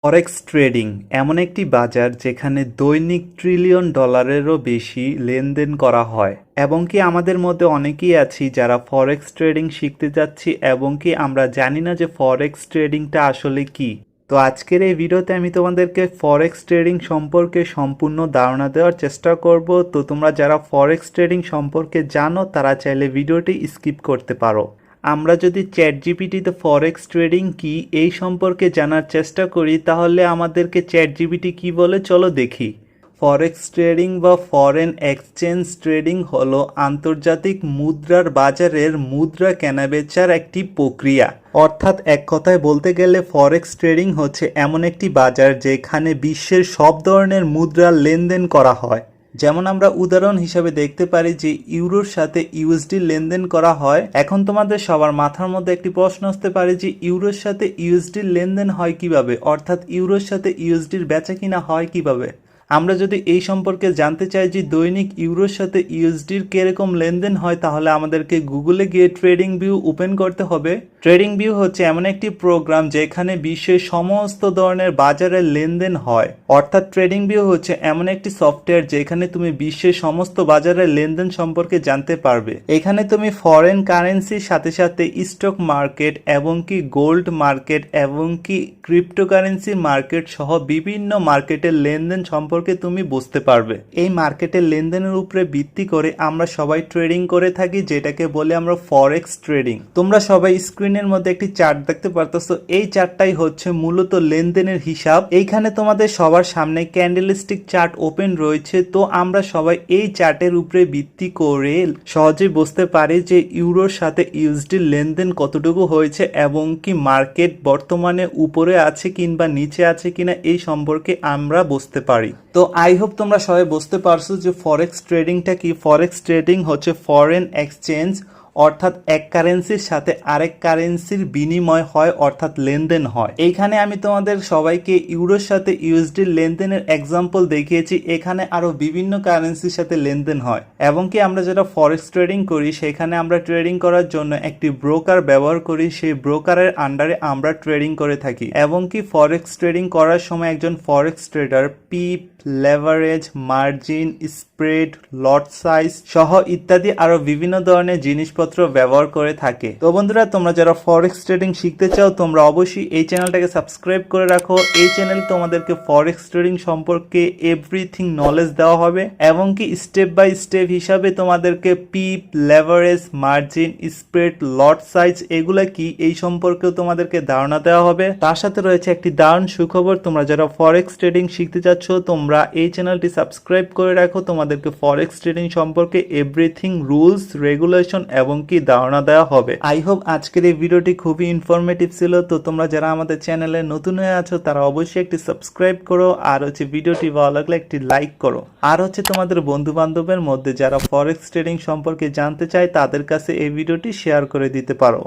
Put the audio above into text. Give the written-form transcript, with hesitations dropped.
Forex trading এমন একটি বাজার যেখানে দৈনিক ট্রিলিয়ন ডলারেরও বেশি লেনদেন করা হয় এবং কি আমাদের মধ্যে অনেকেই আছি যারা ফরেক্স ট্রেডিং শিখতে যাচ্ছি এবং কি আমরা জানি না যে ফরেক্স ট্রেডিংটা আসলে কি। তো আজকের এই ভিডিওতে আমি তোমাদেরকে ফরেক্স ট্রেডিং সম্পর্কে সম্পূর্ণ ধারণা দেওয়ার চেষ্টা করব। তো তোমরা যারা ফরেক্স ট্রেডিং সম্পর্কে জানো তারা চাইলে ভিডিওটি স্কিপ করতে পারো। আমরা যদি চ্যাটজিপিটিতে ফরেক্স ট্রেডিং কি এই সম্পর্কে জানার চেষ্টা করি তাহলে আমাদেরকে চ্যাটজিপিটি কি বলে চলো দেখি। ফরেক্স ট্রেডিং বা ফরেন এক্সচেঞ্জ ট্রেডিং হলো আন্তর্জাতিক মুদ্রার বাজারের মুদ্রা কেনাবেচার একটি প্রক্রিয়া। অর্থাৎ এক কথায় বলতে গেলে ফরেক্স ট্রেডিং হচ্ছে এমন একটি বাজার যেখানে বিশ্বের সব ধরনের মুদ্রার লেনদেন করা হয়। যেমন আমরা উদাহরণ হিসাবে দেখতে পারি যে ইউরোর সাথে ইউএসডি লেনদেন করা হয়। এখন তোমাদের সবার মাথার মধ্যে একটি প্রশ্ন আসতে পারে যে ইউরোর সাথে ইউএসডির লেনদেন হয় কিভাবে, অর্থাৎ ইউরোর সাথে ইউএসডির বেচা কিনা হয় কিভাবে। আমরা যদি এই সম্পর্কে জানতে চাই যে দৈনিক ইউরোর সাথে ইউএসডির কিরকম লেনদেন হয় তাহলে আমাদেরকে গুগলে গিয়ে ট্রেডিং ভিউ ওপেন করতে হবে। ট্রেডিং ভিউ হচ্ছে এমন একটি প্রোগ্রাম যেখানে বিশ্বের সমস্ত ধরনের বাজারের লেনদেন হয়। অর্থাৎ ট্রেডিং ভিউ হচ্ছে এমন একটি সফটওয়্যার যেখানে তুমি বিশ্বের সমস্ত বাজারের লেনদেন সম্পর্কে জানতে পারবে। এখানে তুমি ফরেন কারেন্সির সাথে সাথে স্টক মার্কেট এবং কি গোল্ড মার্কেট এবং কি ক্রিপ্টোকারেন্সি মার্কেট সহ বিভিন্ন মার্কেটের লেনদেন সম্পর্কে তুমি বুঝতে পারবে। এই মার্কেটের লেনদেনের উপরে ভিত্তি করে আমরা সবাই ট্রেডিং করে থাকি, যেটাকে বলে আমরা ফরেক্স ট্রেডিং। তোমরা সবাই স্ক্রিনের মধ্যে একটি চার্ট দেখতে পারতেছো, এই চার্টটাই হচ্ছে মূলত লেনদেনের হিসাব। এইখানে তোমাদের সবার সামনে ক্যান্ডেলস্টিক চার্ট ওপেন রয়েছে। তো আমরা সবাই এই চার্টের উপরে ভিত্তি করে সহজেই বুঝতে পারি যে ইউরোর সাথে ইউএসডির লেনদেন কতটুকু হয়েছে এবং কি মার্কেট বর্তমানে উপরে আছে কিংবা নিচে আছে কিনা এই সম্পর্কে আমরা বুঝতে পারি। তো আই হোপ তোমরা সবাই বুঝতে পারছো যে ফরেক্স ট্রেডিংটা কি। ফরেক্স ট্রেডিং হচ্ছে ফরেন এক্সচেঞ্জ, অর্থাৎ এক কারেন্সির সাথে আরেক কারেন্সির বিনিময় হয়, অর্থাৎ লেনদেন হয়। এইখানে আমি তোমাদের সবাইকে ইউরোর সাথে ইউএসডির লেনদেনের এক্সাম্পল দেখিয়েছি। এখানে আরো বিভিন্ন কারেন্সির সাথে লেনদেন হয় এবং কি আমরা যেটা ফরেক্স ট্রেডিং করি সেখানে আমরা ট্রেডিং করার জন্য একটি ব্রোকার ব্যবহার করি। সেই ব্রোকারের আন্ডারে আমরা ট্রেডিং করে থাকি এবং কি ফরেক্স ট্রেডিং করার সময় একজন forex trader pip, leverage, margin, spread, lot size সহ ইত্যাদি আরো বিভিন্ন ধরনের জিনিসপত্র ব্যবহার করে থাকে। তো বন্ধুরা, তোমরা যারা ফরেক্স ট্রেডিং শিখতে চাও তোমরা অবশ্যই এই চ্যানেলটাকে সাবস্ক্রাইব করে রাখো। এই চ্যানেল তোমাদেরকে ফরেক্স ট্রেডিং সম্পর্কে এভরিথিং নলেজ দেওয়া হবে এবং কি স্টেপ বাই স্টেপ হিসাবে তোমাদেরকে pip, leverage, margin, spread, lot size এগুলা কি এই সম্পর্কেও তোমাদেরকে ধারণা দেওয়া হবে। তার সাথে রয়েছে একটি দারুণ সুখবর, তোমরা যারা ফরেক্স ট্রেডিং শিখতে চাচ্ছ তোমরা এই চ্যানেলটি সাবস্ক্রাইব করে রাখো। তোমাদেরকে ফরেক্স ট্রেডিং সম্পর্কে এভরিথিং রুলস, রেগুলেশন এবং কি ধারণা দেওয়া হবে। আই হোপ আজকের এই ভিডিওটি খুবই ইনফরমেটিভ ছিল। তো তোমরা যারা আমাদের চ্যানেলে নতুন হয়ে আছো তারা অবশ্যই একটি সাবস্ক্রাইব করো, আর হচ্ছে ভিডিওটি ভালো লাগলে একটি লাইক করো, আর হচ্ছে তোমাদের বন্ধু বান্ধবের মধ্যে যারা ফরেক্স ট্রেডিং সম্পর্কে জানতে চায় তাদের কাছে এই ভিডিওটি শেয়ার করে দিতে পারো।